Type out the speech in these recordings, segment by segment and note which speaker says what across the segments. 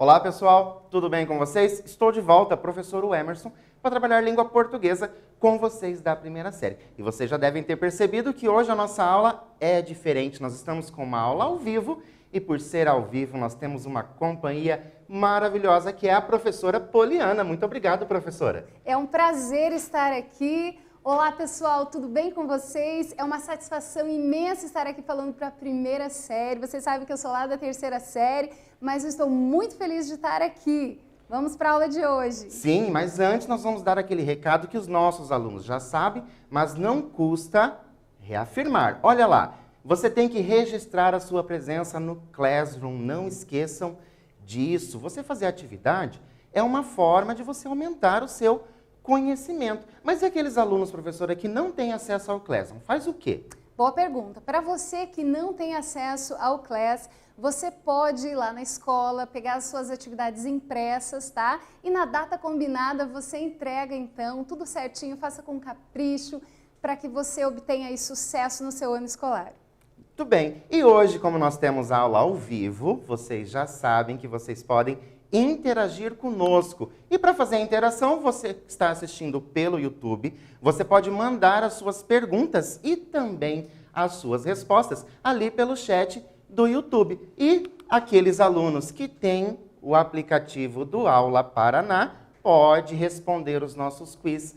Speaker 1: Olá pessoal, tudo bem com vocês? Estou de volta, professor Emerson, para trabalhar língua portuguesa com vocês da primeira série. E vocês já devem ter percebido que hoje a nossa aula é diferente. Nós estamos com uma aula ao vivo e por ser ao vivo nós temos uma companhia maravilhosa que é a professora Poliana. Muito obrigado, professora.
Speaker 2: É um prazer estar aqui. Olá pessoal, tudo bem com vocês? É uma satisfação imensa estar aqui falando para a primeira série. Vocês sabem que eu sou lá da terceira série, mas eu estou muito feliz de estar aqui. Vamos para a aula de hoje.
Speaker 1: Sim, mas antes nós vamos dar aquele recado que os nossos alunos já sabem, mas não custa reafirmar. Olha lá, você tem que registrar a sua presença no Classroom, não esqueçam disso. Você fazer atividade é uma forma de você aumentar o seu conhecimento. Mas e aqueles alunos, professora, que não têm acesso ao Classroom? Faz o quê?
Speaker 2: Boa pergunta. Para você que não tem acesso ao Class, você pode ir lá na escola, pegar as suas atividades impressas, tá? E na data combinada você entrega, então, tudo certinho, faça com capricho, para que você obtenha aí sucesso no seu ano escolar.
Speaker 1: Muito bem. E hoje, como nós temos aula ao vivo, vocês já sabem que vocês podem interagir conosco. E para fazer a interação, você que está assistindo pelo YouTube, você pode mandar as suas perguntas e também as suas respostas ali pelo chat do YouTube. E aqueles alunos que têm o aplicativo do Aula Paraná, pode responder os nossos quizzes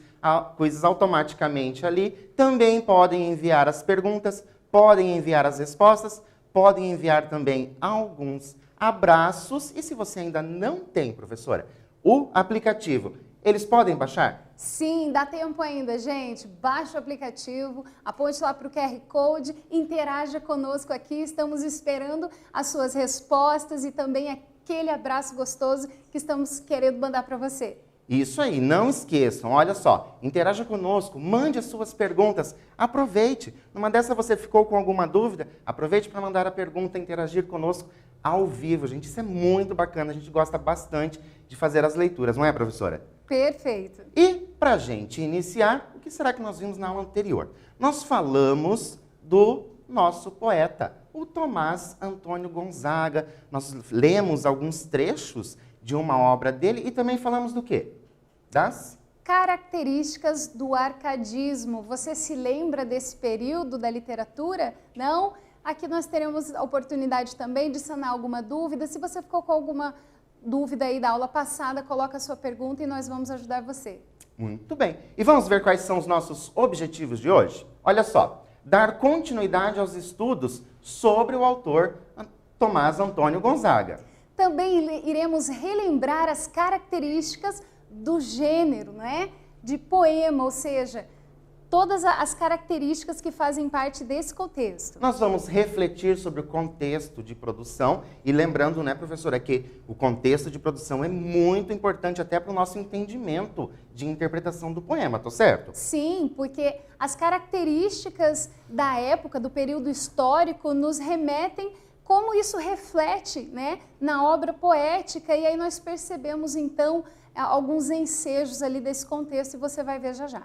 Speaker 1: automaticamente ali. Também podem enviar as perguntas, podem enviar as respostas, podem enviar também alguns abraços. E se você ainda não tem, professora, o aplicativo, eles podem baixar?
Speaker 2: Sim, dá tempo ainda, gente. Baixe o aplicativo, aponte lá para o QR Code, interaja conosco aqui. Estamos esperando as suas respostas e também aquele abraço gostoso que estamos querendo mandar para você.
Speaker 1: Isso aí, não esqueçam, olha só, interaja conosco, mande as suas perguntas, aproveite. Numa dessa você ficou com alguma dúvida, aproveite para mandar a pergunta, interagir conosco ao vivo, gente. Isso é muito bacana, a gente gosta bastante de fazer as leituras, não é, professora?
Speaker 2: Perfeito.
Speaker 1: E para a gente iniciar, o que será que nós vimos na aula anterior? Nós falamos do nosso poeta, o Tomás Antônio Gonzaga. Nós lemos alguns trechos de uma obra dele e também falamos do quê? Das
Speaker 2: características do arcadismo. Você se lembra desse período da literatura? Não? Aqui nós teremos a oportunidade também de sanar alguma dúvida. Se você ficou com alguma dúvida aí da aula passada, coloca a sua pergunta e nós vamos ajudar você.
Speaker 1: Muito bem. E vamos ver quais são os nossos objetivos de hoje? Olha só, dar continuidade aos estudos sobre o autor Tomás Antônio Gonzaga.
Speaker 2: Também iremos relembrar as características do gênero, né? De poema, ou seja, todas as características que fazem parte desse contexto.
Speaker 1: Nós vamos refletir sobre o contexto de produção e lembrando, né, professora, que o contexto de produção é muito importante até para o nosso entendimento de interpretação do poema, tá certo?
Speaker 2: Sim, porque as características da época, do período histórico, nos remetem como isso reflete, né, na obra poética, e aí nós percebemos então alguns ensejos ali desse contexto e você vai ver já já.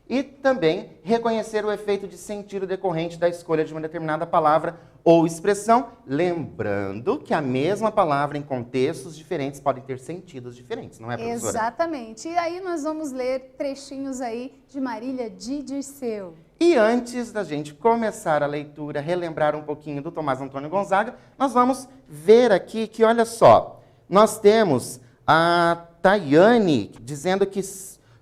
Speaker 1: E também reconhecer o efeito de sentido decorrente da escolha de uma determinada palavra ou expressão, lembrando que a mesma palavra em contextos diferentes pode ter sentidos diferentes, não é, professora?
Speaker 2: Exatamente. E aí nós vamos ler trechinhos aí de Marília de Dirceu.
Speaker 1: E antes da gente começar a leitura, relembrar um pouquinho do Tomás Antônio Gonzaga, nós vamos ver aqui que, olha só, nós temos a Tayane dizendo que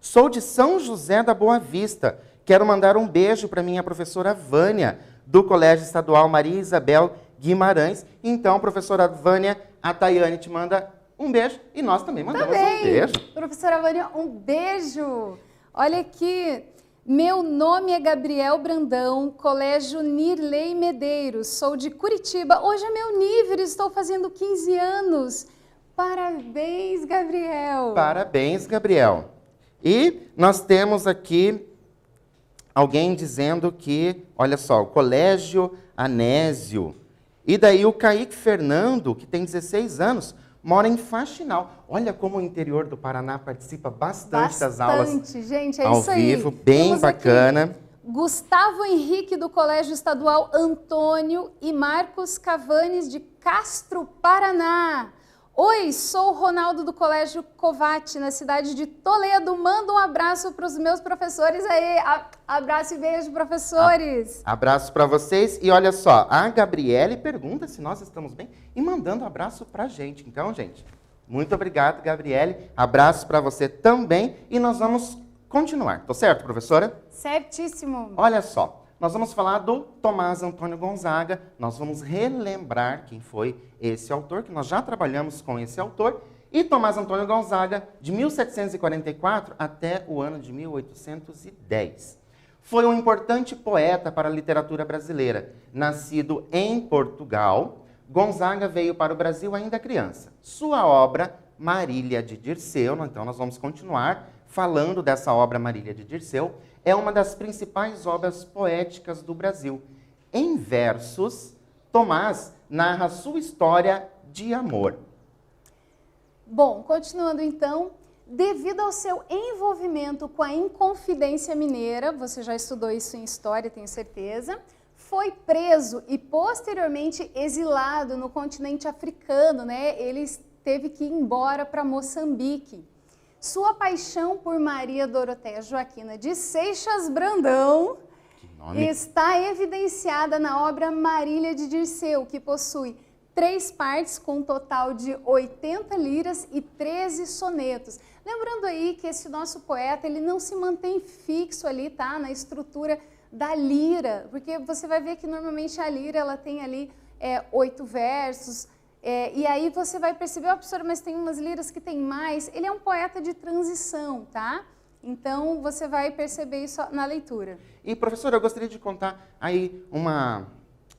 Speaker 1: sou de São José da Boa Vista. Quero mandar um beijo para minha professora Vânia, do Colégio Estadual Maria Isabel Guimarães. Então, professora Vânia, a Tayane te manda um beijo e nós também mandamos um beijo.
Speaker 2: Professora Vânia, um beijo. Olha aqui, meu nome é Gabriel Brandão, Colégio Nirley Medeiros, sou de Curitiba. Hoje é meu nível, estou fazendo 15 anos. Parabéns, Gabriel.
Speaker 1: Parabéns, Gabriel. E nós temos aqui alguém dizendo que, olha só, o Colégio Anésio. E daí o Kaique Fernando, que tem 16 anos, mora em Faxinal. Olha como o interior do Paraná participa bastante das aulas
Speaker 2: gente, é
Speaker 1: ao
Speaker 2: isso aí.
Speaker 1: vivo, bem
Speaker 2: Vamos
Speaker 1: bacana.
Speaker 2: Aqui. Gustavo Henrique, do Colégio Estadual Antônio, e Marcos Cavanes, de Castro, Paraná. Oi, sou o Ronaldo do Colégio Covate, na cidade de Toledo. Manda um abraço para os meus professores aí. Abraço e beijo, professores.
Speaker 1: Abraço para vocês. E olha só, a Gabriele pergunta se nós estamos bem e mandando um abraço para a gente. Então, gente, muito obrigado, Gabriele. Abraço para você também. E nós vamos continuar. Tô certo, professora?
Speaker 2: Certíssimo.
Speaker 1: Olha só. Nós vamos falar do Tomás Antônio Gonzaga, nós vamos relembrar quem foi esse autor, que nós já trabalhamos com esse autor, e Tomás Antônio Gonzaga, de 1744 até o ano de 1810. Foi um importante poeta para a literatura brasileira. Nascido em Portugal, Gonzaga veio para o Brasil ainda criança. Sua obra, Marília de Dirceu, então nós vamos continuar falando dessa obra Marília de Dirceu, é uma das principais obras poéticas do Brasil. Em versos, Tomás narra sua história de amor.
Speaker 2: Bom, continuando então, devido ao seu envolvimento com a Inconfidência Mineira, você já estudou isso em história, tenho certeza, foi preso e posteriormente exilado no continente africano, né? Ele teve que ir embora para Moçambique. Sua paixão por Maria Doroteia Joaquina de Seixas Brandão está evidenciada na obra Marília de Dirceu, que possui 3 partes com um total de 80 liras e 13 sonetos. Lembrando aí que esse nosso poeta, ele não se mantém fixo ali, tá? Na estrutura da lira, porque você vai ver que normalmente a lira, ela tem ali 8 versos, e aí você vai perceber, professora, mas tem umas liras que tem mais. Ele é um poeta de transição, tá? Então, você vai perceber isso na leitura.
Speaker 1: E, professora, eu gostaria de contar aí uma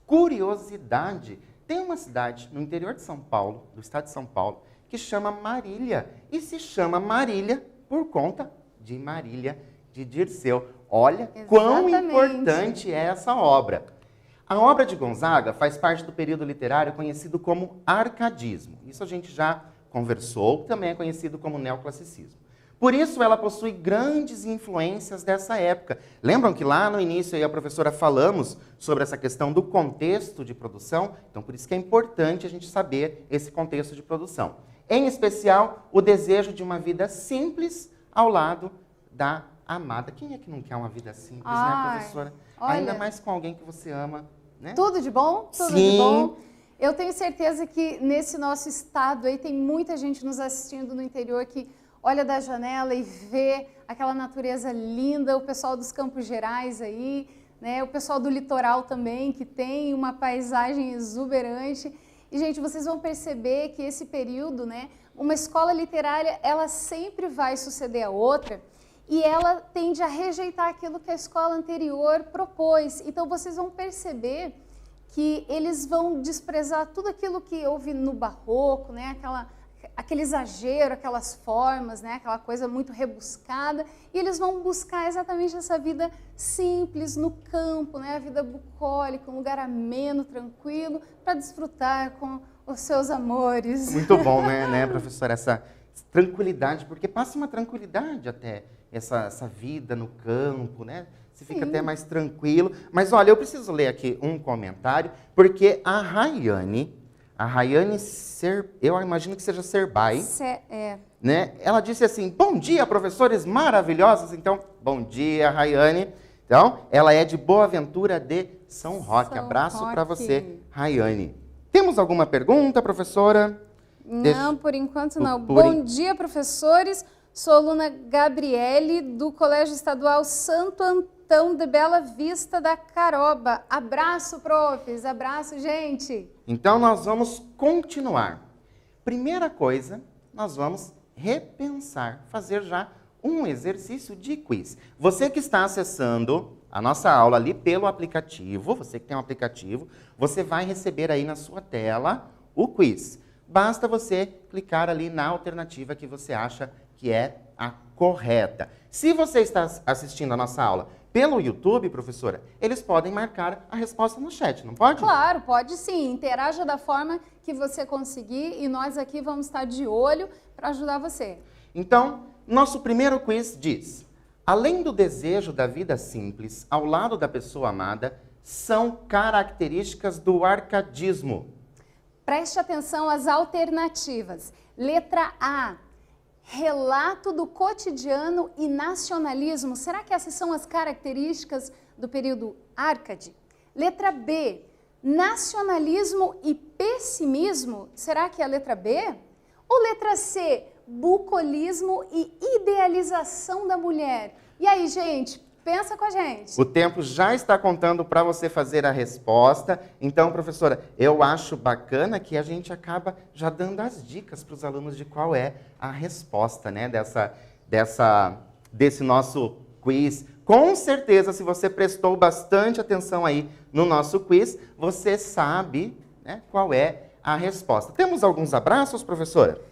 Speaker 1: curiosidade. Tem uma cidade no interior de São Paulo, do estado de São Paulo, que chama Marília. E se chama Marília por conta de Marília de Dirceu. Olha quão importante é essa obra. A obra de Gonzaga faz parte do período literário conhecido como arcadismo. Isso a gente já conversou, também é conhecido como neoclassicismo. Por isso, ela possui grandes influências dessa época. Lembram que lá no início aí a professora falamos sobre essa questão do contexto de produção? Então, por isso que é importante a gente saber esse contexto de produção. Em especial, o desejo de uma vida simples ao lado da amada. Quem é que não quer uma vida simples, né, professora?
Speaker 2: Olha,
Speaker 1: ainda mais com alguém que você ama. Né?
Speaker 2: Tudo de bom? Tudo
Speaker 1: Sim.
Speaker 2: de bom. Eu tenho certeza que nesse nosso estado aí tem muita gente nos assistindo no interior que olha da janela e vê aquela natureza linda, o pessoal dos Campos Gerais aí, né? O pessoal do litoral também, que tem uma paisagem exuberante. E, gente, vocês vão perceber que esse período, né? Uma escola literária, ela sempre vai suceder a outra, e ela tende a rejeitar aquilo que a escola anterior propôs. Então, vocês vão perceber que eles vão desprezar tudo aquilo que houve no barroco, né? Aquele exagero, aquelas formas, né? Aquela coisa muito rebuscada. E eles vão buscar exatamente essa vida simples, no campo, né? A vida bucólica, um lugar ameno, tranquilo, para desfrutar com os seus amores.
Speaker 1: Muito bom, né, professora? Essa tranquilidade, porque passa uma tranquilidade até. Essa vida no campo, né? Você fica até mais tranquilo. Mas olha, eu preciso ler aqui um comentário, porque a Rayane eu imagino que seja Serbai, né? Ela disse assim: bom dia, professores maravilhosos. Então, bom dia, Rayane. Então, ela é de Boa Ventura de São Roque. Abraço para você, Rayane. Temos alguma pergunta, professora?
Speaker 2: Não, por enquanto não. Bom dia, professores. Sou aluna Gabriele, do Colégio Estadual Santo Antão de Bela Vista da Caroba. Abraço, profs. Abraço, gente.
Speaker 1: Então, nós vamos continuar. Primeira coisa, nós vamos repensar, fazer já um exercício de quiz. Você que está acessando a nossa aula ali pelo aplicativo, você que tem um aplicativo, você vai receber aí na sua tela o quiz. Basta você clicar ali na alternativa que você acha que é a correta. Se você está assistindo a nossa aula pelo YouTube, professora, eles podem marcar a resposta no chat, não pode?
Speaker 2: Claro, pode sim. Interaja da forma que você conseguir e nós aqui vamos estar de olho para ajudar você.
Speaker 1: Então, nosso primeiro quiz diz: além do desejo da vida simples ao lado da pessoa amada, são características do arcadismo.
Speaker 2: Preste atenção às alternativas. Letra A, relato do cotidiano e nacionalismo. Será que essas são as características do período Árcade? Letra B, nacionalismo e pessimismo. Será que é a letra B? Ou letra C, bucolismo e idealização da mulher? E aí, gente, pensa com a gente.
Speaker 1: O tempo já está contando para você fazer a resposta. Então, professora, eu acho bacana que a gente acaba já dando as dicas para os alunos de qual é a resposta, né, desse nosso quiz. Com certeza, se você prestou bastante atenção aí no nosso quiz, você sabe, né, qual é a resposta. Temos alguns abraços, professora?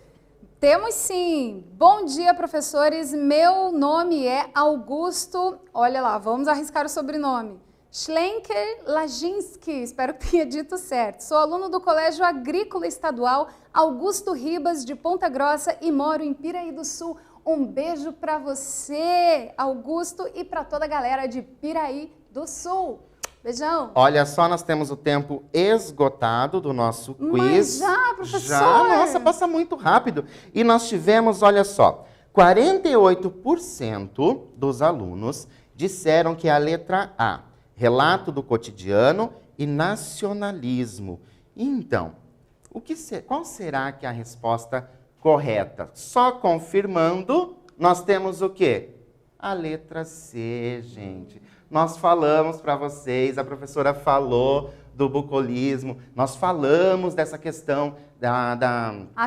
Speaker 2: Temos sim. Bom dia, professores. Meu nome é Augusto. Olha lá, vamos arriscar o sobrenome. Schlenker Laginski. Espero que tenha dito certo. Sou aluno do Colégio Agrícola Estadual Augusto Ribas, de Ponta Grossa, e moro em Piraí do Sul. Um beijo para você, Augusto, e para toda a galera de Piraí do Sul. Beijão.
Speaker 1: Olha só, nós temos o tempo esgotado do nosso quiz.
Speaker 2: Mas já, professor?
Speaker 1: Já, nossa, passa muito rápido. E nós tivemos, olha só, 48% dos alunos disseram que é a letra A, relato do cotidiano e nacionalismo. Então, qual será que é a resposta correta? Só confirmando, nós temos o quê? A letra C, gente. Nós falamos para vocês, a professora falou do bucolismo, nós falamos dessa questão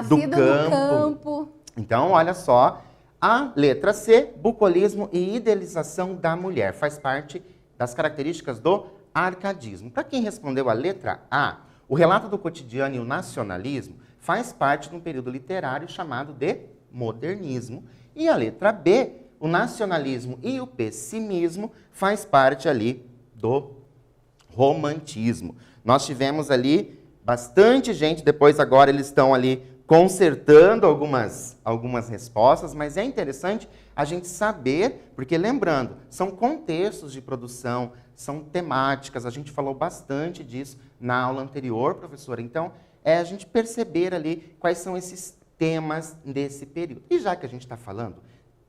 Speaker 1: do
Speaker 2: vida no campo.
Speaker 1: Então, olha só, a letra C, bucolismo e idealização da mulher, faz parte das características do arcadismo. Para quem respondeu a letra A, o relato do cotidiano e o nacionalismo faz parte de um período literário chamado de modernismo. E a letra B, o nacionalismo e o pessimismo faz parte ali do romantismo. Nós tivemos ali bastante gente, depois agora eles estão ali consertando algumas respostas, mas é interessante a gente saber, porque lembrando, são contextos de produção, são temáticas, a gente falou bastante disso na aula anterior, professora, então é a gente perceber ali quais são esses temas desse período. E já que a gente está falando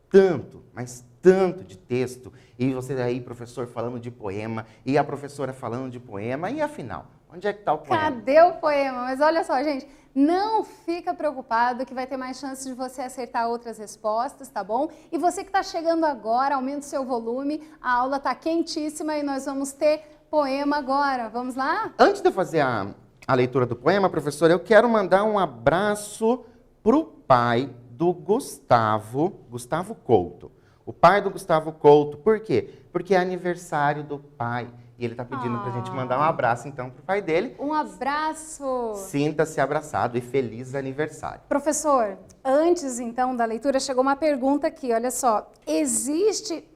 Speaker 1: tanto, mas tanto de texto, e você aí, professor, falando de poema, e a professora falando de poema, e afinal, onde é que está o poema?
Speaker 2: Cadê o poema? Mas olha só, gente, não fica preocupado que vai ter mais chances de você acertar outras respostas, tá bom? E você que está chegando agora, aumente o seu volume, a aula está quentíssima e nós vamos ter poema agora. Vamos lá?
Speaker 1: Antes de eu fazer a leitura do poema, professora, eu quero mandar um abraço para o pai do Gustavo Couto. O pai do Gustavo Couto, por quê? Porque é aniversário do pai. E ele está pedindo para a gente mandar um abraço, então, para o pai dele.
Speaker 2: Um abraço!
Speaker 1: Sinta-se abraçado e feliz aniversário.
Speaker 2: Professor, antes, então, da leitura, chegou uma pergunta aqui, olha só. Existe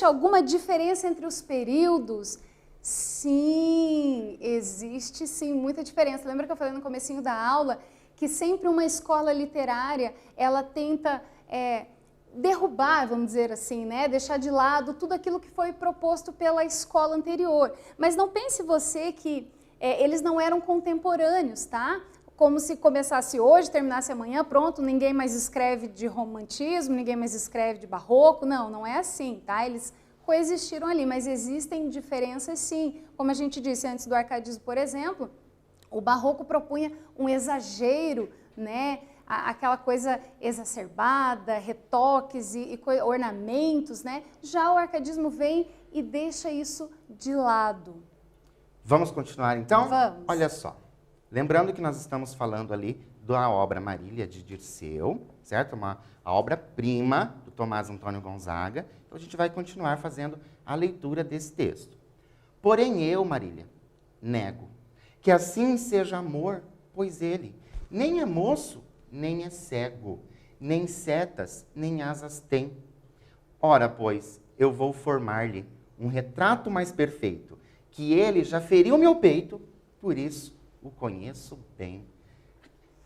Speaker 2: alguma diferença entre os períodos? Sim, existe sim, muita diferença. Lembra que eu falei no comecinho da aula que sempre uma escola literária, ela tenta derrubar, vamos dizer assim, né? Deixar de lado tudo aquilo que foi proposto pela escola anterior. Mas não pense você que eles não eram contemporâneos, tá? Como se começasse hoje, terminasse amanhã, pronto, ninguém mais escreve de romantismo, ninguém mais escreve de barroco. Não, não é assim, tá? Eles coexistiram ali, mas existem diferenças sim. Como a gente disse antes do arcadismo, por exemplo, o barroco propunha um exagero, né? Aquela coisa exacerbada, retoques e ornamentos, né? Já o arcadismo vem e deixa isso de lado.
Speaker 1: Vamos continuar então?
Speaker 2: Vamos.
Speaker 1: Olha só, lembrando que nós estamos falando ali da obra Marília de Dirceu, certo? A obra-prima do Tomás Antônio Gonzaga. Então a gente vai continuar fazendo a leitura desse texto. Porém eu, Marília, nego que assim seja amor, pois ele nem é moço, nem é cego, nem setas, nem asas tem. Ora, pois, eu vou formar-lhe um retrato mais perfeito, que ele já feriu meu peito, por isso o conheço bem.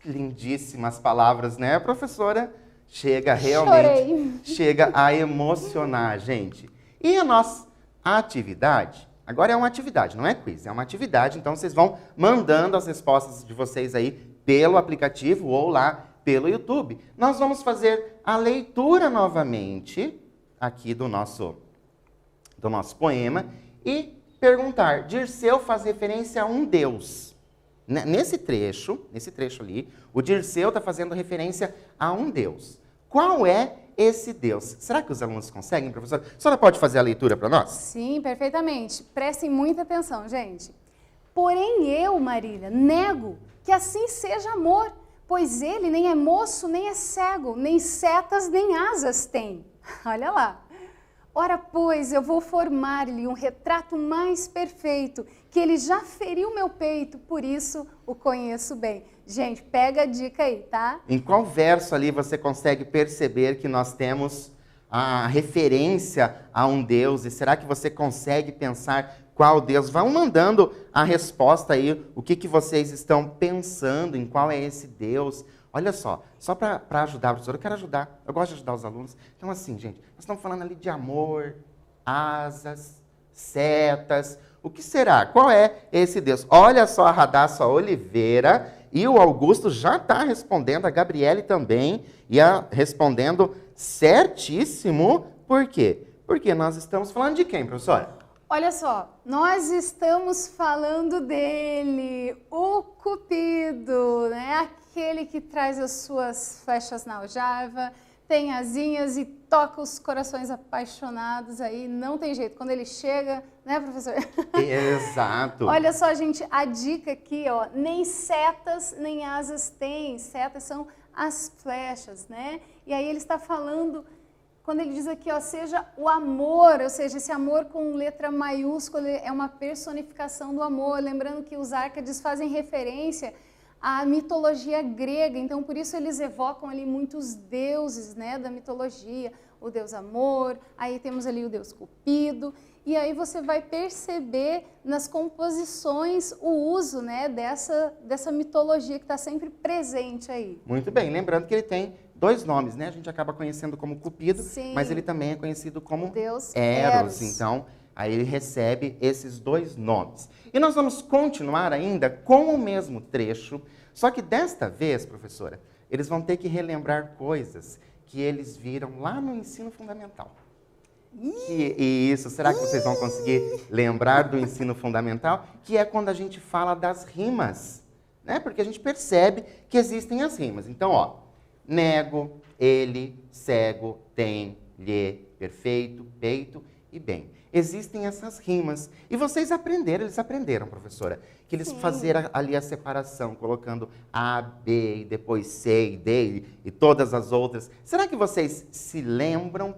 Speaker 1: Lindíssimas palavras, né, professora? Chega realmente, chega a emocionar, gente. E a nossa atividade, Agora é uma atividade, não é quiz, é uma atividade. Então vocês vão mandando as respostas de vocês aí pelo aplicativo ou lá pelo YouTube. Nós vamos fazer a leitura novamente aqui do nosso poema e perguntar, Dirceu faz referência a um Deus. Nesse trecho ali, o Dirceu está fazendo referência a um Deus. Qual é esse Deus? Será que os alunos conseguem, professora? A senhora pode fazer a leitura para nós?
Speaker 2: Sim, perfeitamente. Prestem muita atenção, gente. Porém eu, Marília, nego que assim seja amor, pois ele nem é moço, nem é cego, nem setas, nem asas tem. Olha lá. Ora, pois, eu vou formar-lhe um retrato mais perfeito, que ele já feriu meu peito, por isso o conheço bem. Gente, pega a dica aí, tá?
Speaker 1: Em qual verso ali você consegue perceber que nós temos a referência a um Deus? E será que você consegue pensar qual Deus? Vão mandando a resposta aí, o que vocês estão pensando, em qual é esse Deus. Olha só para ajudar a professora, eu quero ajudar, eu gosto de ajudar os alunos. Então assim, gente, nós estamos falando ali de amor, asas, setas. O que será? Qual é esse Deus? Olha só a Radassa Oliveira e o Augusto já está respondendo, a Gabriele também, respondendo certíssimo. Por quê? Porque nós estamos falando de quem, professora?
Speaker 2: Olha só, nós estamos falando dele, o Cupido, né? Aquele que traz as suas flechas na aljava, tem asinhas e toca os corações apaixonados aí, não tem jeito. Quando ele chega, né, professor?
Speaker 1: Exato.
Speaker 2: Olha só, gente, a dica aqui, ó, nem setas nem asas tem, setas são as flechas, né? E aí ele está falando, quando ele diz aqui, ó, seja o amor, ou seja, esse amor com letra maiúscula é uma personificação do amor, lembrando que os Árcades fazem referência à mitologia grega, então por isso eles evocam ali muitos deuses, né, da mitologia, o deus amor, aí temos ali o deus Cupido, e aí você vai perceber nas composições o uso, né, dessa mitologia que está sempre presente aí.
Speaker 1: Muito bem, lembrando que ele tem dois nomes, né? A gente acaba conhecendo como Cupido,
Speaker 2: Sim.
Speaker 1: Mas ele também é conhecido como
Speaker 2: Deus
Speaker 1: Eros. Então, aí ele recebe esses dois nomes. E nós vamos continuar ainda com o mesmo trecho, só que desta vez, professora, eles vão ter que relembrar coisas que eles viram lá no ensino fundamental. E isso, será que vocês vão conseguir lembrar do ensino fundamental? Que é quando a gente fala das rimas, né? Porque a gente percebe que existem as rimas. Então, ó, nego, ele, cego, tem, lhe, perfeito, peito e bem. Existem essas rimas. E vocês aprenderam, eles aprenderam, professora, que eles faziam ali a separação, colocando A, B, e depois C e D e todas as outras. Será que vocês se lembram?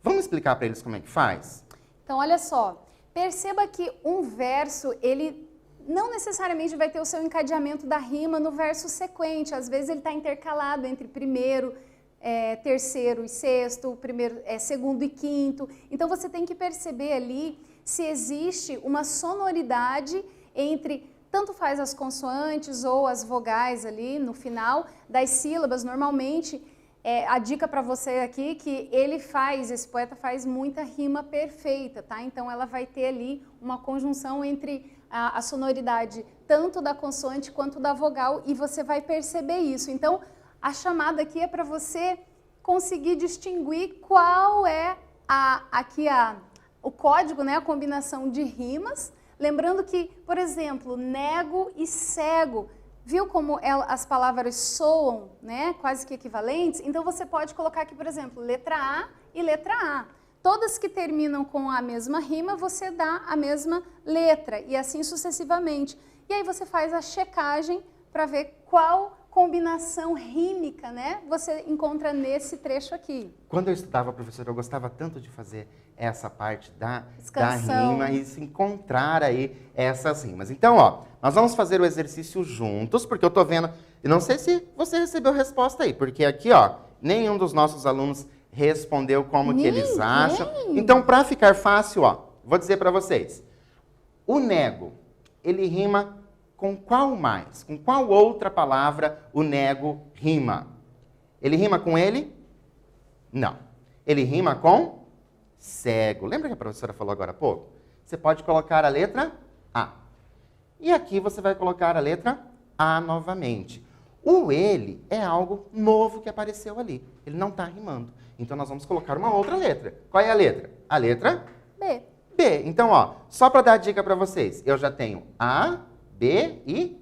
Speaker 1: Vamos explicar para eles como é que faz?
Speaker 2: Então, olha só, perceba que um verso, ele não necessariamente vai ter o seu encadeamento da rima no verso sequente. Às vezes ele está intercalado entre primeiro, terceiro e sexto, segundo e quinto. Então você tem que perceber ali se existe uma sonoridade entre, tanto faz as consoantes ou as vogais ali no final das sílabas. Normalmente, a dica para você aqui que esse poeta faz muita rima perfeita, tá? Então ela vai ter ali uma conjunção entre a sonoridade tanto da consoante quanto da vogal e você vai perceber isso. Então, a chamada aqui é para você conseguir distinguir qual é o código, né, a combinação de rimas. Lembrando que, por exemplo, nego e cego, viu como as palavras soam, né, quase que equivalentes? Então, você pode colocar aqui, por exemplo, letra A e letra A. Todas que terminam com a mesma rima, você dá a mesma letra, e assim sucessivamente. E aí você faz a checagem para ver qual combinação rímica, né, você encontra nesse trecho aqui.
Speaker 1: Quando eu estudava, professora, eu gostava tanto de fazer essa parte da rima e se encontrar aí essas rimas. Então, ó, nós vamos fazer o exercício juntos, porque eu tô vendo, e não sei se você recebeu resposta aí, porque aqui, ó, nenhum dos nossos alunos respondeu como que eles acham. Então, para ficar fácil, ó, vou dizer para vocês. O nego, ele rima com qual mais? Com qual outra palavra o nego rima? Ele rima com ele? Não. Ele rima com cego. Lembra que a professora falou agora há pouco? você pode colocar a letra A. E aqui você vai colocar a letra A novamente. O ele é algo novo que apareceu ali. Ele não está rimando. Então, nós vamos colocar uma outra letra. Qual é a letra? A letra
Speaker 2: B.
Speaker 1: B. Então, ó, só para dar dica para vocês, eu já tenho A, B e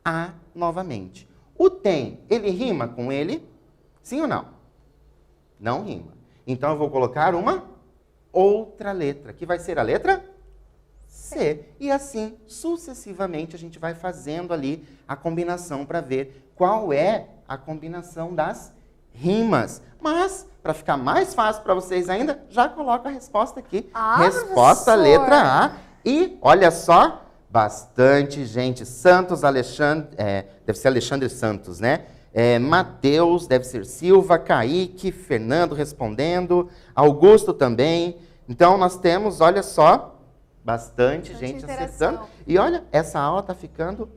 Speaker 1: A novamente. O tem, ele rima com ele? Sim ou não? Não rima. Então, eu vou colocar uma outra letra, que vai ser a letra C. E assim, sucessivamente, a gente vai fazendo ali a combinação para ver qual é a combinação das rimas. Mas, para ficar mais fácil para vocês ainda, já coloco a resposta aqui. Resposta,
Speaker 2: professor.
Speaker 1: letra A. E, olha só, bastante gente. Santos, Alexandre, deve ser Alexandre Santos, né? Matheus, deve ser Silva, Kaique, Fernando respondendo, Augusto também. Então, nós temos, olha só, bastante gente acertando. E olha, essa aula está ficando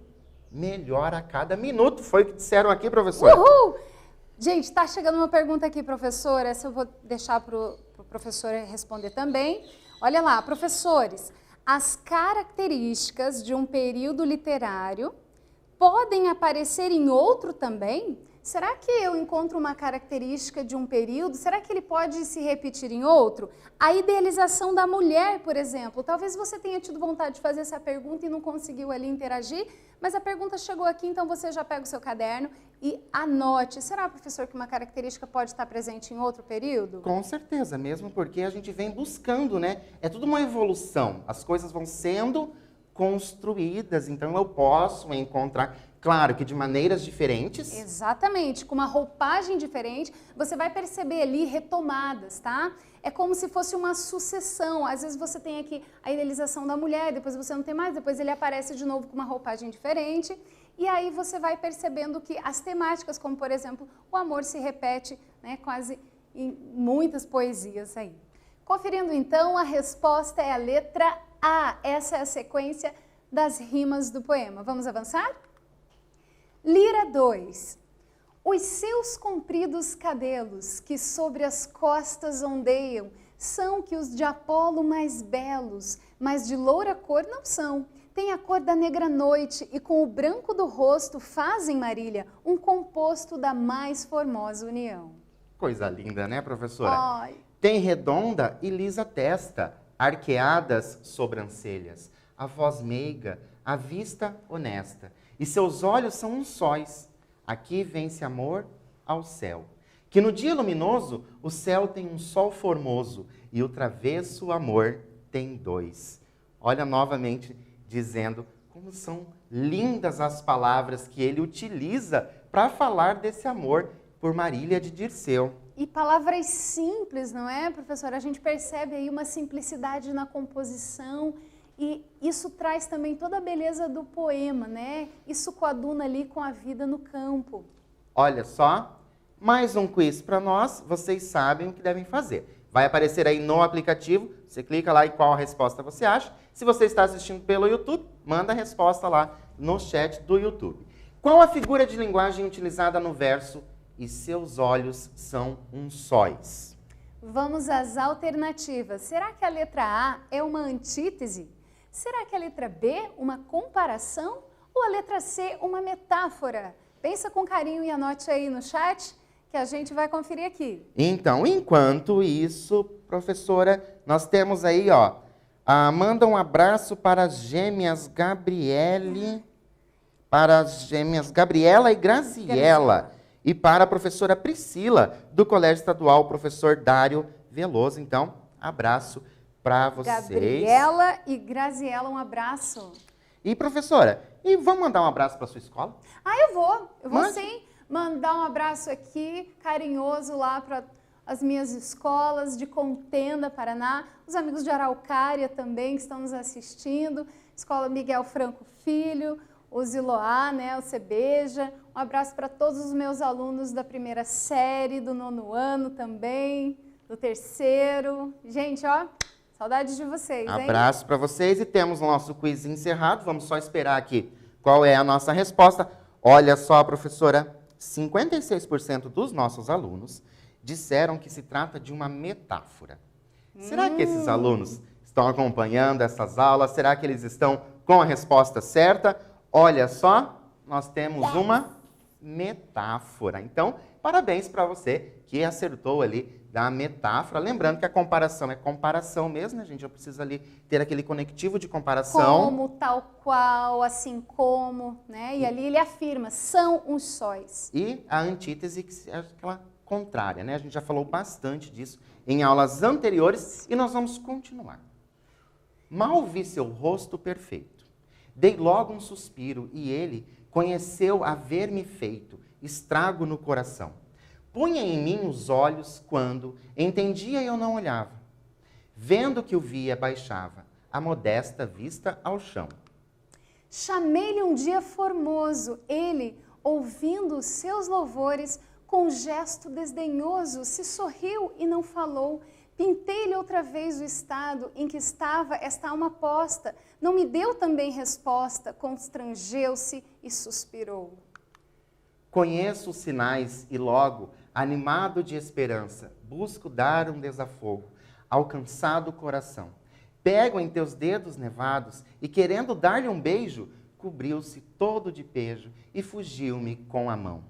Speaker 1: melhor a cada minuto. Foi o que disseram aqui, professora.
Speaker 2: Uhul! Gente, está chegando uma pergunta aqui, professora. Essa eu vou deixar para o professor responder também. Olha lá, professores, as características de um período literário podem aparecer em outro também? Será que eu encontro uma característica de um período? Será que ele pode se repetir em outro? A idealização da mulher, por exemplo. Talvez você tenha tido vontade de fazer essa pergunta e não conseguiu ali interagir, mas a pergunta chegou aqui, então você já pega o seu caderno e anote. Será, professor, que uma característica pode estar presente em outro período?
Speaker 1: Com certeza, mesmo porque a gente vem buscando, né? É tudo uma evolução. As coisas vão sendo construídas, então eu posso encontrar, claro que de maneiras diferentes.
Speaker 2: Exatamente, com uma roupagem diferente, você vai perceber ali retomadas, tá? É como se fosse uma sucessão. Às vezes você tem aqui a idealização da mulher, depois você não tem mais, depois ele aparece de novo com uma roupagem diferente. E aí você vai percebendo que as temáticas, como por exemplo, o amor se repete, né, quase em muitas poesias aí. Conferindo então, a resposta é a letra A. Essa é a sequência das rimas do poema. Vamos avançar? Lira 2. Os seus compridos cabelos, que sobre as costas ondeiam, são que os de Apolo mais belos, mas de loura cor não são. Tem a cor da negra noite e com o branco do rosto fazem, Marília, um composto da mais formosa união.
Speaker 1: Coisa linda, né, professora?
Speaker 2: Ai.
Speaker 1: Tem redonda e lisa testa, arqueadas sobrancelhas, a voz meiga, a vista honesta, e seus olhos são uns sóis. Aqui vence amor ao céu. Que no dia luminoso o céu tem um sol formoso e o travesso amor tem dois. Olha novamente dizendo como são lindas as palavras que ele utiliza para falar desse amor por Marília de Dirceu.
Speaker 2: E palavras simples, não é, professora? A gente percebe aí uma simplicidade na composição e isso traz também toda a beleza do poema, né? Isso coaduna ali com a vida no campo.
Speaker 1: Olha só, mais um quiz para nós, vocês sabem o que devem fazer. Vai aparecer aí no aplicativo, você clica lá e qual a resposta você acha. Se você está assistindo pelo YouTube, manda a resposta lá no chat do YouTube. Qual a figura de linguagem utilizada no verso "E seus olhos são uns sóis"?
Speaker 2: Vamos às alternativas. Será que a letra A é uma antítese? Será que a letra B uma comparação? Ou a letra C uma metáfora? Pensa com carinho e anote aí no chat que a gente vai conferir aqui.
Speaker 1: Então, enquanto isso, professora, nós temos aí, ó, manda um abraço para as gêmeas Gabriela e Graziella. E para a professora Priscila, do Colégio Estadual, professor Dário Veloso. Então, abraço para vocês.
Speaker 2: Gabriela e Graziella, um abraço.
Speaker 1: E professora, e vamos mandar um abraço para sua escola?
Speaker 2: Eu vou sim mandar um abraço aqui, carinhoso lá para as minhas escolas de Contenda, Paraná, os amigos de Araucária também que estão nos assistindo, Escola Miguel Franco Filho, o Ziloá, né, o Cebeja. Um abraço para todos os meus alunos da primeira série, do 9º ano também, do 3º. Gente, ó, saudades de vocês, hein?
Speaker 1: Abraço para vocês e temos o nosso quiz encerrado. Vamos só esperar aqui qual é a nossa resposta. Olha só, professora, 56% dos nossos alunos disseram que se trata de uma metáfora. Será que esses alunos estão acompanhando essas aulas? Será que eles estão com a resposta certa? Olha só, nós temos uma metáfora. Então, parabéns para você que acertou ali da metáfora. Lembrando que a comparação é comparação mesmo, né, gente? Eu preciso ali ter aquele conectivo de comparação.
Speaker 2: Como, tal qual, assim como, né? E ali ele afirma, são uns sóis.
Speaker 1: E a antítese, que é aquela contrária, né? A gente já falou bastante disso em aulas anteriores e nós vamos continuar. Mal vi seu rosto perfeito. Dei logo um suspiro e ele conheceu haver-me feito estrago no coração. Punha em mim os olhos quando entendia e eu não olhava. Vendo que o via, baixava a modesta vista ao chão.
Speaker 2: Chamei-lhe um dia formoso, ele, ouvindo os seus louvores, com gesto desdenhoso, se sorriu e não falou. Pintei-lhe outra vez o estado em que estava esta alma posta. Não me deu também resposta, constrangeu-se e suspirou.
Speaker 1: Conheço os sinais e logo, animado de esperança, busco dar um desafogo ao cansado coração. Pego em teus dedos nevados e, querendo dar-lhe um beijo, cobriu-se todo de pejo e fugiu-me com a mão.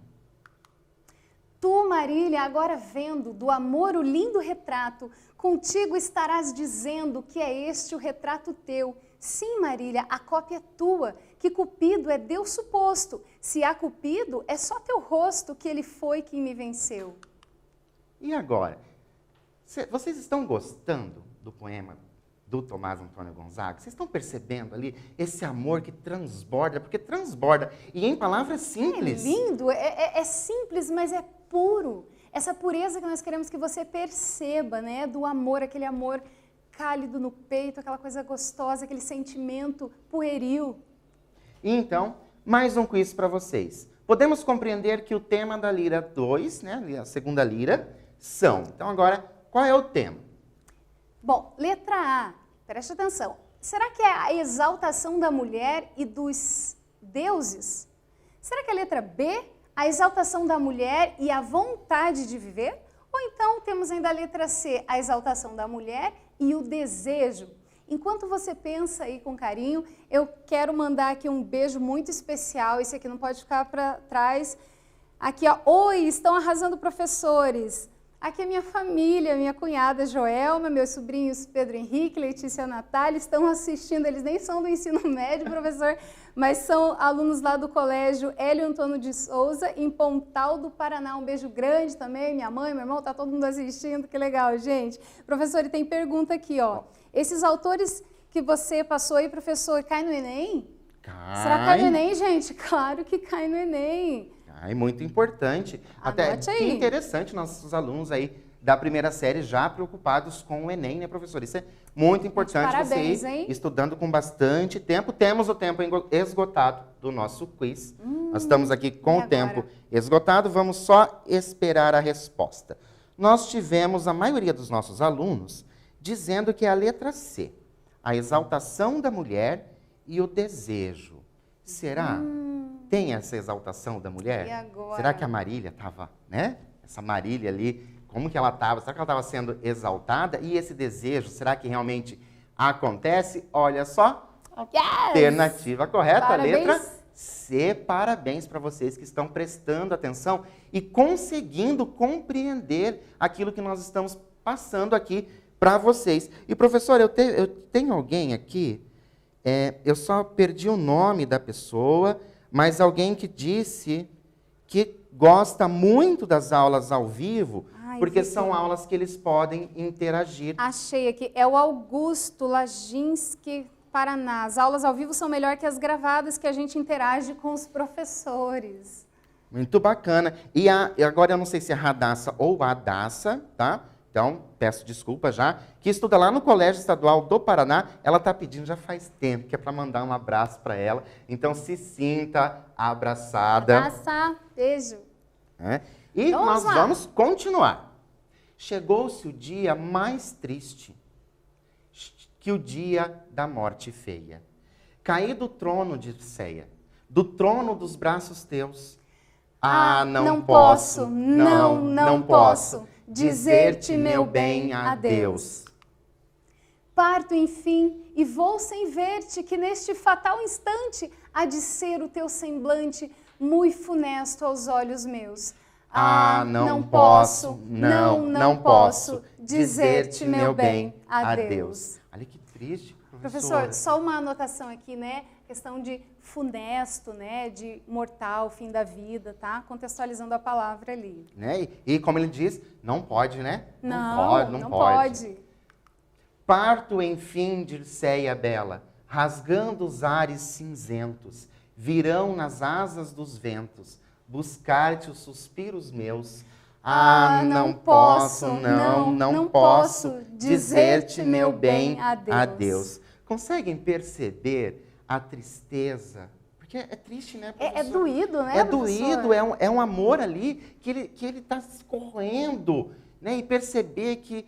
Speaker 2: Tu, Marília, agora vendo do amor o lindo retrato, contigo estarás dizendo que é este o retrato teu. Sim, Marília, a cópia é tua, que Cupido é Deus suposto. Se há Cupido, é só teu rosto que ele foi quem me venceu.
Speaker 1: E agora? Vocês estão gostando do poema do Tomás Antônio Gonzaga? Vocês estão percebendo ali esse amor que transborda? Porque transborda. E em palavras simples.
Speaker 2: É lindo, é simples, mas é puro. Essa pureza que nós queremos que você perceba, né? Do amor, aquele amor cálido no peito, aquela coisa gostosa, aquele sentimento pueril.
Speaker 1: E então, mais um quiz para vocês. Podemos compreender que o tema da Lira 2, né, a segunda Lira, são. Então agora, qual é o tema?
Speaker 2: Bom, letra A, preste atenção. Será que é a exaltação da mulher e dos deuses? Será que é a letra B, a exaltação da mulher e a vontade de viver? Ou então temos ainda a letra C, a exaltação da mulher e o desejo? Enquanto você pensa aí com carinho, eu quero mandar aqui um beijo muito especial. Esse aqui não pode ficar para trás. Aqui, ó. Oi, estão arrasando professores. Aqui é minha família, minha cunhada Joelma, meus sobrinhos Pedro Henrique, Letícia e Natália estão assistindo. Eles nem são do ensino médio, professor, mas são alunos lá do colégio Hélio Antônio de Souza, em Pontal do Paraná. Um beijo grande também, minha mãe, meu irmão, tá todo mundo assistindo, que legal, gente. Professor, e tem pergunta aqui, ó. Esses autores que você passou aí, professor, cai no Enem?
Speaker 1: Cai.
Speaker 2: Será que cai no Enem, gente? Claro que cai no Enem.
Speaker 1: É muito importante. Até que interessante nossos alunos aí da primeira série já preocupados com o Enem, né, professor? Isso é muito importante.
Speaker 2: Parabéns,
Speaker 1: você ir
Speaker 2: hein?
Speaker 1: estudando com bastante tempo. Temos o tempo esgotado do nosso quiz. Nós estamos aqui com o tempo esgotado. Vamos só esperar a resposta. Nós tivemos a maioria dos nossos alunos dizendo que é a letra C, a exaltação da mulher e o desejo. Será? Tem essa exaltação da mulher?
Speaker 2: E agora?
Speaker 1: Será que a Marília estava, né? Essa Marília ali, como que ela estava? Será que ela estava sendo exaltada? E esse desejo, será que realmente acontece? Olha só, alternativa correta,
Speaker 2: Parabéns.
Speaker 1: a letra C. Parabéns para vocês que estão prestando atenção e conseguindo compreender aquilo que nós estamos passando aqui para vocês. E, professor, eu tenho alguém aqui, eu só perdi o nome da pessoa, mas alguém que disse que gosta muito das aulas ao vivo, porque são aulas que eles podem interagir.
Speaker 2: Achei aqui, é o Augusto Laginski, Paraná. As aulas ao vivo são melhor que as gravadas, que a gente interage com os professores.
Speaker 1: Muito bacana. E agora eu não sei se é Radassa ou Adassa, tá? Então, peço desculpa já, que estuda lá no Colégio Estadual do Paraná. Ela está pedindo já faz tempo, que é para mandar um abraço para ela. Então, se sinta abraçada.
Speaker 2: Abraça, beijo.
Speaker 1: E nós vamos continuar. Chegou-se o dia mais triste, que o dia da morte feia. Caí do trono de Ceia, do trono dos braços teus. Não posso, não posso dizer-te meu bem adeus.
Speaker 2: Parto, enfim, e vou sem ver-te, que neste fatal instante há de ser o teu semblante muito funesto aos olhos meus.
Speaker 1: Não posso dizer-te, meu bem, adeus. Olha que triste,
Speaker 2: Professor, só uma anotação aqui, né? Questão de funesto, né? De mortal, fim da vida, tá? Contextualizando a palavra ali.
Speaker 1: Né? E como ele diz, não pode, né?
Speaker 2: Não pode.
Speaker 1: Parto, enfim, Dirceia bela, rasgando os ares cinzentos, virão nas asas dos ventos, buscar-te os suspiros meus. Não posso dizer-te, meu bem, adeus. Conseguem perceber a tristeza? Porque é triste, né, professor?
Speaker 2: É doído, né,
Speaker 1: É
Speaker 2: professor?
Speaker 1: doído, é um amor ali que ele está escorrendo, né? E perceber que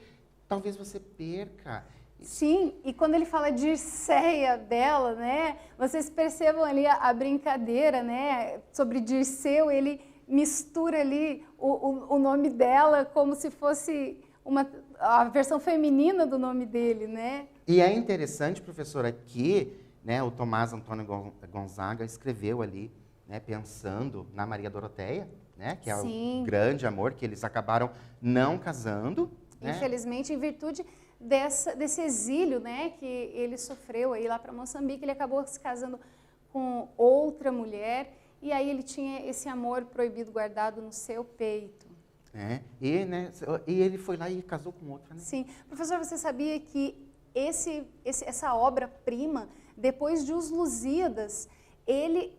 Speaker 1: talvez você perca.
Speaker 2: Sim, e quando ele fala Dirceia dela, né? Vocês percebam ali a brincadeira, né? Sobre Dirceu, ele mistura ali o nome dela como se fosse a versão feminina do nome dele, né?
Speaker 1: E é interessante, professor, aqui, né, o Tomás Antônio Gonzaga escreveu ali, né, pensando na Maria Doroteia, né, que é o grande amor, que eles acabaram não casando. Né?
Speaker 2: Infelizmente, em virtude desse exílio, né, que ele sofreu aí lá para Moçambique, ele acabou se casando com outra mulher e aí ele tinha esse amor proibido guardado no seu peito.
Speaker 1: E ele foi lá e casou com outra, né?
Speaker 2: Sim. Professor, você sabia que essa obra-prima, depois de Os Lusíadas,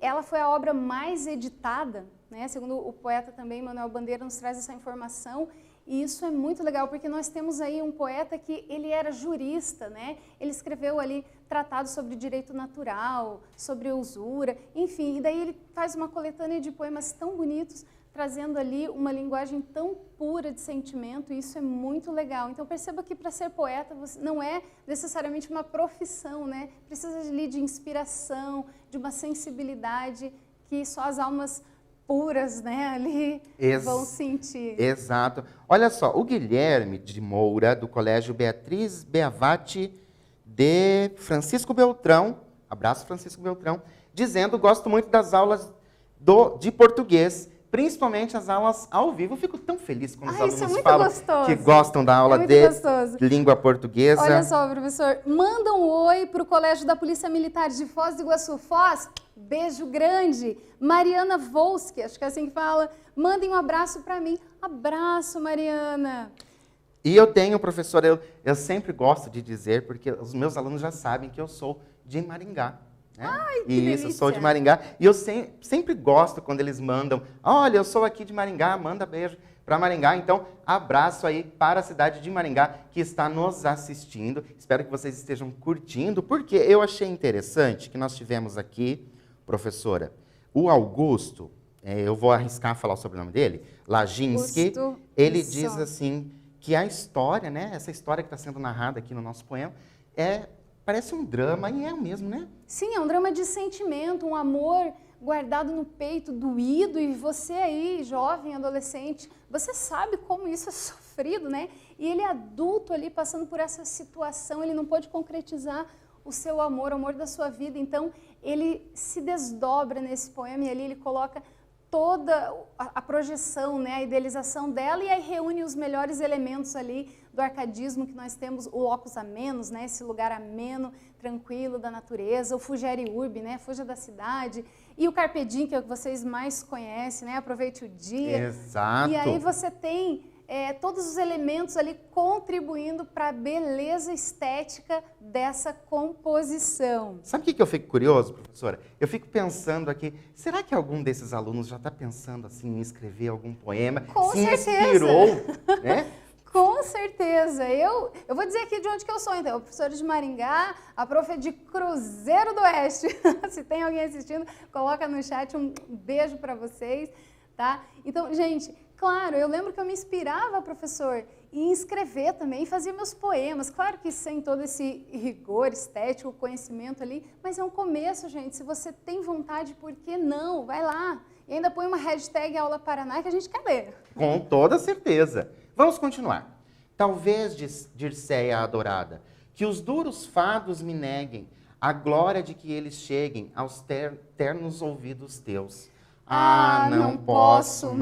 Speaker 2: ela foi a obra mais editada, né? Segundo o poeta também, Manuel Bandeira, nos traz essa informação. E isso é muito legal, porque nós temos aí um poeta que ele era jurista, né? Ele escreveu ali tratados sobre direito natural, sobre usura, enfim. E daí ele faz uma coletânea de poemas tão bonitos, trazendo ali uma linguagem tão pura de sentimento, e isso é muito legal. Então perceba que para ser poeta não é necessariamente uma profissão, né? Precisa ali de inspiração, de uma sensibilidade que só as almas puras, né, ali vão sentir.
Speaker 1: Exato. Olha só, o Guilherme de Moura, do Colégio Beatriz Beavati de Francisco Beltrão, abraço Francisco Beltrão, dizendo: gosto muito das aulas de português, principalmente as aulas ao vivo. Eu fico tão feliz quando os alunos falam que gostam da aula de língua portuguesa.
Speaker 2: Olha só, professor, manda um oi para o Colégio da Polícia Militar de Foz do Iguaçu. Foz, beijo grande. Mariana Volsky, acho que é assim que fala, mandem um abraço para mim. Abraço, Mariana.
Speaker 1: E eu tenho, professor, eu sempre gosto de dizer, porque os meus alunos já sabem que eu sou de Maringá. Né?
Speaker 2: Ai, que delícia.
Speaker 1: Eu sou de Maringá. E eu sempre gosto quando eles mandam: olha, eu sou aqui de Maringá, manda beijo para Maringá. Então, abraço aí para a cidade de Maringá que está nos assistindo. Espero que vocês estejam curtindo, porque eu achei interessante que nós tivemos aqui, professora, o Augusto, eu vou arriscar falar o sobrenome dele, Laginski. Ele diz assim que a história, né, essa história que está sendo narrada aqui no nosso poema, parece um drama, e é o mesmo, né?
Speaker 2: Sim, é um drama de sentimento, um amor guardado no peito, doído, e você aí, jovem, adolescente, você sabe como isso é sofrido, né? E ele é adulto ali, passando por essa situação, ele não pode concretizar o seu amor, o amor da sua vida, então ele se desdobra nesse poema e ali ele coloca toda a projeção, né, a idealização dela, e aí reúne os melhores elementos ali do arcadismo que nós temos, o locus amenus, né, esse lugar ameno, tranquilo da natureza, o fugere urbe, né, fuja da cidade, e o carpe diem, que é o que vocês mais conhecem, né, aproveite o dia.
Speaker 1: Exato.
Speaker 2: E aí você tem todos os elementos ali contribuindo para a beleza estética dessa composição.
Speaker 1: Sabe o que eu fico curioso, professora? Eu fico pensando aqui, será que algum desses alunos já está pensando assim em escrever algum poema?
Speaker 2: Com certeza.
Speaker 1: Inspirou, né?
Speaker 2: Com certeza. Eu vou dizer aqui de onde que eu sou, então. Eu professora de Maringá, a prof é de Cruzeiro do Oeste. Se tem alguém assistindo, coloca no chat um beijo para vocês, tá? Então, gente, claro, eu lembro que eu me inspirava, professor, em escrever também, fazia meus poemas. Claro que sem todo esse rigor estético, conhecimento ali, mas é um começo, gente. Se você tem vontade, por que não? Vai lá. E ainda põe uma hashtag Aula Paraná que a gente quer ler.
Speaker 1: Com toda certeza. Vamos continuar. Talvez, Dirceia adorada, Que os duros fados me neguem, a glória de que eles cheguem aos ternos ouvidos teus.
Speaker 2: Não posso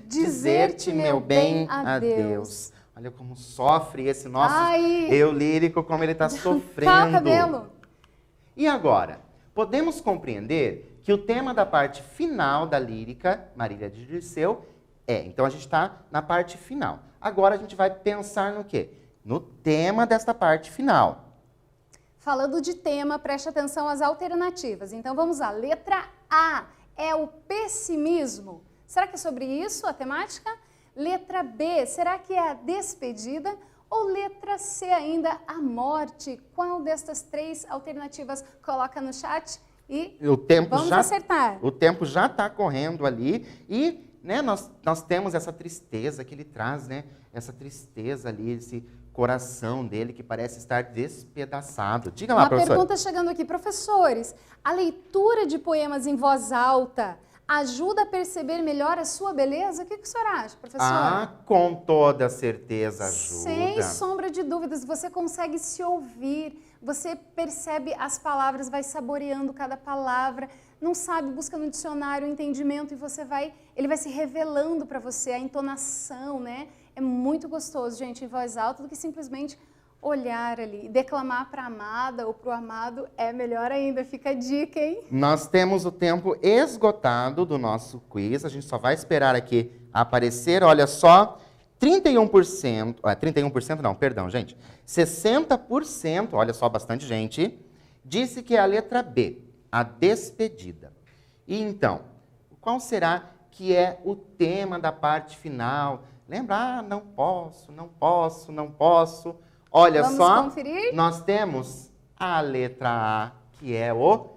Speaker 2: dizer-te meu bem a Deus.
Speaker 1: Olha como sofre esse nosso
Speaker 2: Ai.
Speaker 1: eu lírico, como ele está sofrendo.
Speaker 2: Tá o cabelo.
Speaker 1: E agora, podemos compreender que o tema da parte final da lírica, Marília de Dirceu, então a gente está na parte final. Agora a gente vai pensar no quê? No tema desta parte final.
Speaker 2: Falando de tema, preste atenção às alternativas. Então vamos lá. Letra A é o pessimismo. Será que é sobre isso a temática? Letra B, será que é a despedida? Ou letra C ainda, a morte? Qual destas três alternativas coloca no chat? E vamos acertar.
Speaker 1: O tempo já está correndo ali e nós temos essa tristeza que ele traz, né? Essa tristeza ali, esse coração dele que parece estar despedaçado. Diga lá, professor.
Speaker 2: Uma pergunta chegando aqui. Professores, a leitura de poemas em voz alta ajuda a perceber melhor a sua beleza? O que o senhor acha, professor?
Speaker 1: Com toda certeza ajuda.
Speaker 2: Sem sombra de dúvidas, você consegue se ouvir, você percebe as palavras, vai saboreando cada palavra, não sabe, busca no dicionário o entendimento e ele vai se revelando para você, a entonação, né? É muito gostoso, gente, em voz alta, do que simplesmente olhar ali. Declamar para a amada ou para o amado é melhor ainda, fica a dica, hein?
Speaker 1: Nós temos o tempo esgotado do nosso quiz, a gente só vai esperar aqui aparecer, olha só, 31% não, perdão, gente, 60%, olha só, bastante gente, disse que é a letra B, a despedida. E então, qual será que é o tema da parte final? Lembra? Não posso. Olha
Speaker 2: Vamos
Speaker 1: só,
Speaker 2: conferir?
Speaker 1: nós temos a letra A, que é o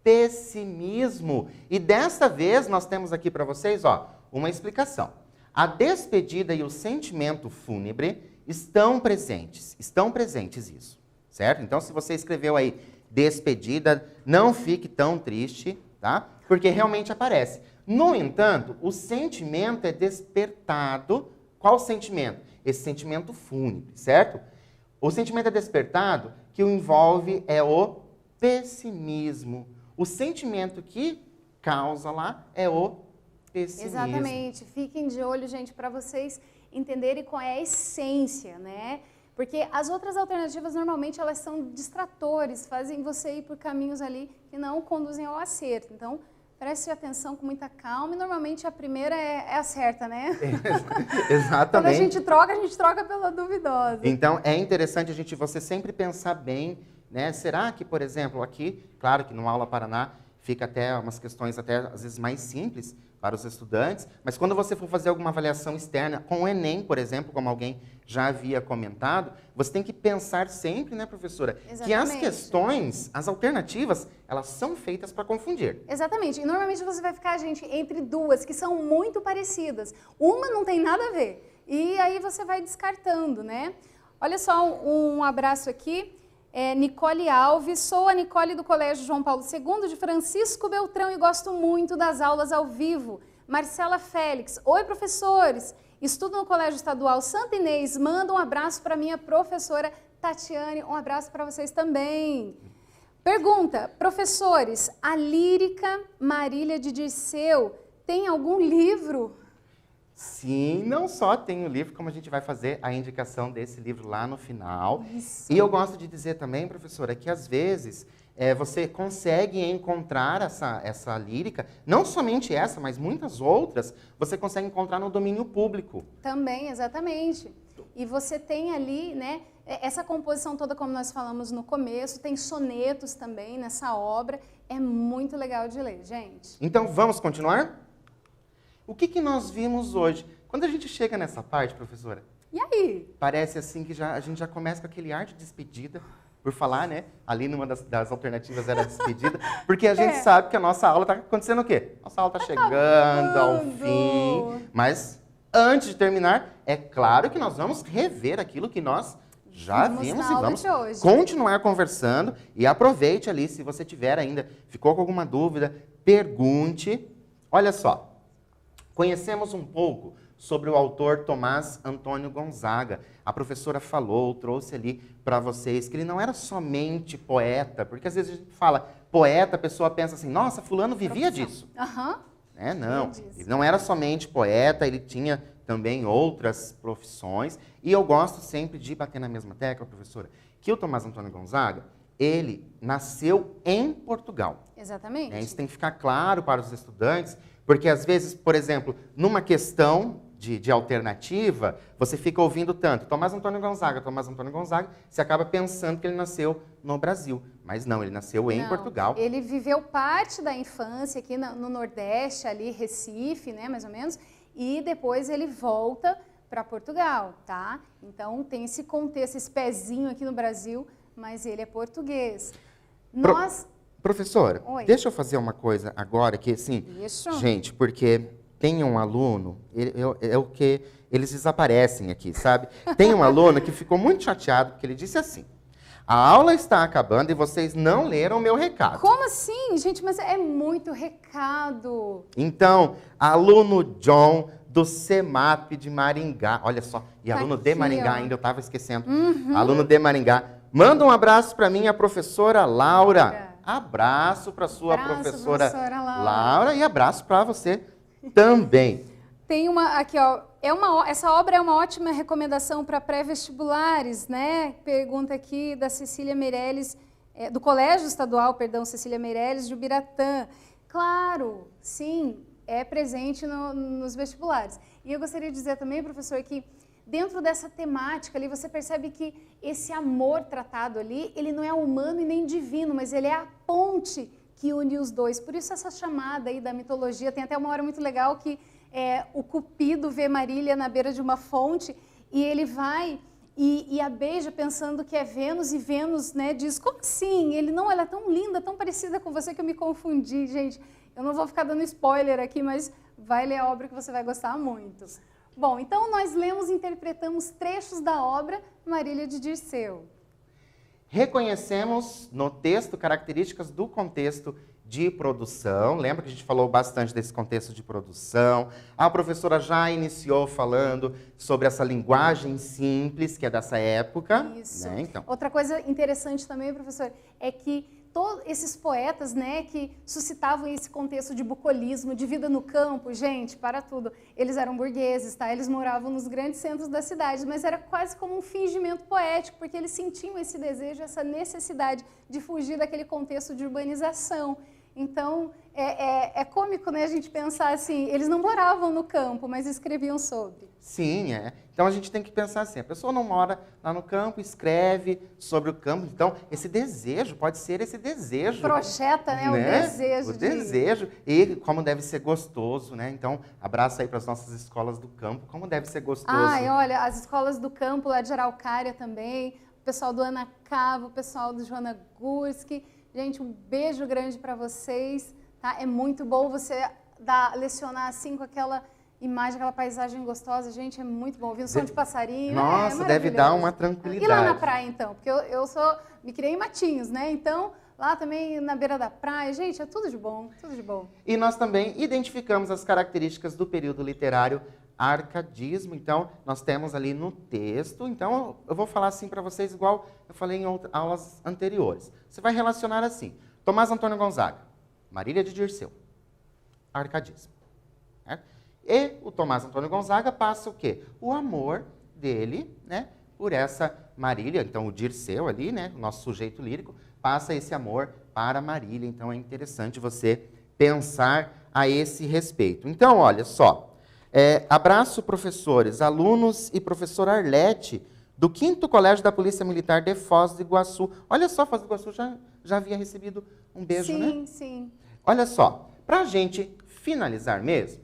Speaker 1: pessimismo. E desta vez nós temos aqui para vocês, uma explicação. A despedida e o sentimento fúnebre estão presentes isso, certo? Então, se você escreveu aí despedida, não fique tão triste, tá? Porque realmente aparece. No entanto, o sentimento é despertado. Qual sentimento? Esse sentimento fúnebre, certo? O sentimento é despertado, que o envolve é o pessimismo. O sentimento que causa lá é o pessimismo.
Speaker 2: Exatamente. Fiquem de olho, gente, para vocês entenderem qual é a essência, né? Porque as outras alternativas, normalmente, elas são distratores, fazem você ir por caminhos ali que não conduzem ao acerto. Então, preste atenção com muita calma e, normalmente, a primeira é a certa, né?
Speaker 1: Exatamente.
Speaker 2: Quando a gente troca pela duvidosa.
Speaker 1: Então, é interessante você sempre pensar bem, né? Será que, por exemplo, aqui, claro que no Aula Paraná, fica até umas questões até, às vezes, mais simples para os estudantes, mas quando você for fazer alguma avaliação externa, com o Enem, por exemplo, como alguém já havia comentado, você tem que pensar sempre, né, professora,
Speaker 2: Exatamente.
Speaker 1: que as questões, as alternativas, elas são feitas para confundir.
Speaker 2: Exatamente. E normalmente você vai ficar, gente, entre duas que são muito parecidas. Uma não tem nada a ver. E aí você vai descartando, né? Olha só um abraço aqui. Nicole Alves, sou a Nicole do Colégio João Paulo II de Francisco Beltrão e gosto muito das aulas ao vivo. Marcela Félix, oi professores, estudo no Colégio Estadual Santa Inês, manda um abraço para minha professora Tatiane, um abraço para vocês também. Pergunta, professores, a lírica Marília de Dirceu tem algum livro?
Speaker 1: Sim, não só tem o livro, como a gente vai fazer a indicação desse livro lá no final.
Speaker 2: Isso.
Speaker 1: E eu gosto de dizer também, professora, que às vezes você consegue encontrar essa lírica, não somente essa, mas muitas outras, você consegue encontrar no domínio público.
Speaker 2: Também, exatamente. E você tem ali, né, essa composição toda, como nós falamos no começo, tem sonetos também nessa obra, é muito legal de ler, gente.
Speaker 1: Então, vamos continuar? O que nós vimos hoje? Quando a gente chega nessa parte, professora,
Speaker 2: E aí?
Speaker 1: parece assim que a gente já começa com aquele ar de despedida, por falar, né? Ali numa das alternativas era a despedida, porque a gente sabe que a nossa aula está acontecendo o quê? Nossa aula está chegando ao fim, mas antes de terminar, é claro que nós vamos rever aquilo que nós já vimos e vamos continuar conversando. E aproveite ali, se você tiver ainda, ficou com alguma dúvida, pergunte. Olha só, conhecemos um pouco sobre o autor Tomás Antônio Gonzaga. A professora falou, trouxe ali para vocês que ele não era somente poeta, porque às vezes a gente fala poeta, a pessoa pensa assim, nossa, fulano vivia disso.
Speaker 2: Aham.
Speaker 1: Não, ele não era somente poeta, ele tinha também outras profissões. E eu gosto sempre de bater na mesma tecla, professora, que o Tomás Antônio Gonzaga, ele nasceu em Portugal.
Speaker 2: Exatamente.
Speaker 1: Isso tem que ficar claro para os estudantes, porque às vezes, por exemplo, numa questão de alternativa, você fica ouvindo tanto Tomás Antônio Gonzaga, você acaba pensando que ele nasceu no Brasil. Mas não, ele nasceu em Portugal.
Speaker 2: Ele viveu parte da infância aqui no Nordeste, ali, Recife, né, mais ou menos, e depois ele volta para Portugal, tá? Então tem esse contexto, esse pezinho aqui no Brasil, mas ele é português.
Speaker 1: Professora,
Speaker 2: Oi.
Speaker 1: deixa eu fazer uma coisa agora, que assim, gente, porque tem um aluno, é o que eles desaparecem aqui, sabe? Tem um aluno que ficou muito chateado, porque ele disse assim, a aula está acabando e vocês não leram o meu recado.
Speaker 2: Como assim, gente? Mas é muito recado.
Speaker 1: Então, aluno John do CEMAP de Maringá, olha só, e
Speaker 2: Tá
Speaker 1: aluno de
Speaker 2: aqui,
Speaker 1: Maringá
Speaker 2: ó.
Speaker 1: ainda, eu estava esquecendo. Aluno de Maringá, manda um abraço para mim, a professora Laura. Abraço para sua professora Laura e abraço para você também.
Speaker 2: Tem uma aqui, ó. Essa obra é uma ótima recomendação para pré-vestibulares, né? Pergunta aqui da Cecília Meirelles, do Colégio Estadual, Cecília Meirelles de Ubiratã. Claro, sim, é presente nos vestibulares. E eu gostaria de dizer também, professor, que dentro dessa temática ali, você percebe que esse amor tratado ali, ele não é humano e nem divino, mas ele é a ponte que une os dois. Por isso essa chamada aí da mitologia, tem até uma hora muito legal que o Cupido vê Marília na beira de uma fonte e ele vai e a beija pensando que é Vênus e Vênus, né, diz, como assim? Ela é tão linda, tão parecida com você que eu me confundi, gente. Eu não vou ficar dando spoiler aqui, mas vai ler a obra que você vai gostar muito. Bom, então nós lemos e interpretamos trechos da obra Marília de Dirceu.
Speaker 1: Reconhecemos no texto características do contexto de produção. Lembra que a gente falou bastante desse contexto de produção. A professora já iniciou falando sobre essa linguagem simples, que é dessa época.
Speaker 2: Isso.
Speaker 1: Né? Então.
Speaker 2: Outra coisa interessante também, professor, é que todos esses poetas, né, que suscitavam esse contexto de bucolismo, de vida no campo, gente, para tudo, eles eram burgueses, tá? Eles moravam nos grandes centros das cidades, mas era quase como um fingimento poético, porque eles sentiam esse desejo, essa necessidade de fugir daquele contexto de urbanização. Então, é cômico, né, a gente pensar assim, eles não moravam no campo, mas escreviam sobre.
Speaker 1: Sim, Então a gente tem que pensar assim, a pessoa não mora lá no campo, escreve sobre o campo, então esse desejo, pode ser esse desejo.
Speaker 2: Projeta, né, o desejo.
Speaker 1: O desejo, e como deve ser gostoso, né? Então, abraço aí para as nossas escolas do campo, como deve ser gostoso.
Speaker 2: Ai, olha, as escolas do campo lá de Araucária também, o pessoal do Anacava, o pessoal do Joana Gurski. Gente, um beijo grande para vocês, tá? É muito bom você lecionar assim com aquela imagem, aquela paisagem gostosa. Gente, é muito bom. Ouvir o som de passarinho.
Speaker 1: Nossa, deve dar uma tranquilidade.
Speaker 2: E lá na praia, então? Porque eu me criei em Matinhos, né? Então, lá também na beira da praia. Gente, é tudo de bom, tudo de bom.
Speaker 1: E nós também identificamos as características do período literário arcadismo. Então, nós temos ali no texto. Então, eu vou falar assim para vocês, igual eu falei em aulas anteriores. Você vai relacionar assim. Tomás Antônio Gonzaga, Marília de Dirceu, arcadismo. E o Tomás Antônio Gonzaga passa o quê? O amor dele, né, por essa Marília. Então, o Dirceu ali, né, o nosso sujeito lírico, passa esse amor para Marília. Então, é interessante você pensar a esse respeito. Então, olha só. Abraço, professores, alunos e professor Arlete, do 5º Colégio da Polícia Militar de Foz do Iguaçu. Olha só, Foz do Iguaçu já havia recebido um beijo, né?
Speaker 2: Sim, sim.
Speaker 1: Olha só, para a gente finalizar mesmo,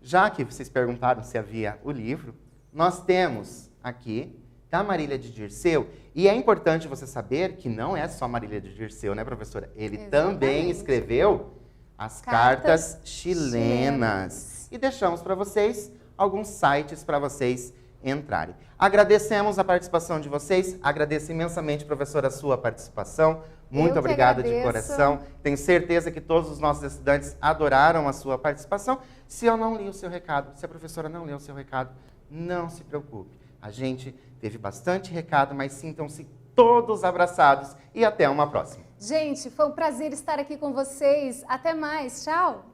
Speaker 1: já que vocês perguntaram se havia o livro, nós temos aqui da Marília de Dirceu, e é importante você saber que não é só Marília de Dirceu, né, professora? Ele também escreveu as cartas chilenas. E deixamos para vocês alguns sites para vocês entrarem. Agradecemos a participação de vocês, agradeço imensamente, professora, a sua participação. Muito obrigado de
Speaker 2: agradeço.
Speaker 1: coração. Tenho certeza que todos os nossos estudantes adoraram a sua participação. Se eu não li o seu recado, se a professora não leu o seu recado, não se preocupe. A gente teve bastante recado, mas sintam-se todos abraçados e até uma próxima.
Speaker 2: Gente, foi um prazer estar aqui com vocês. Até mais. Tchau!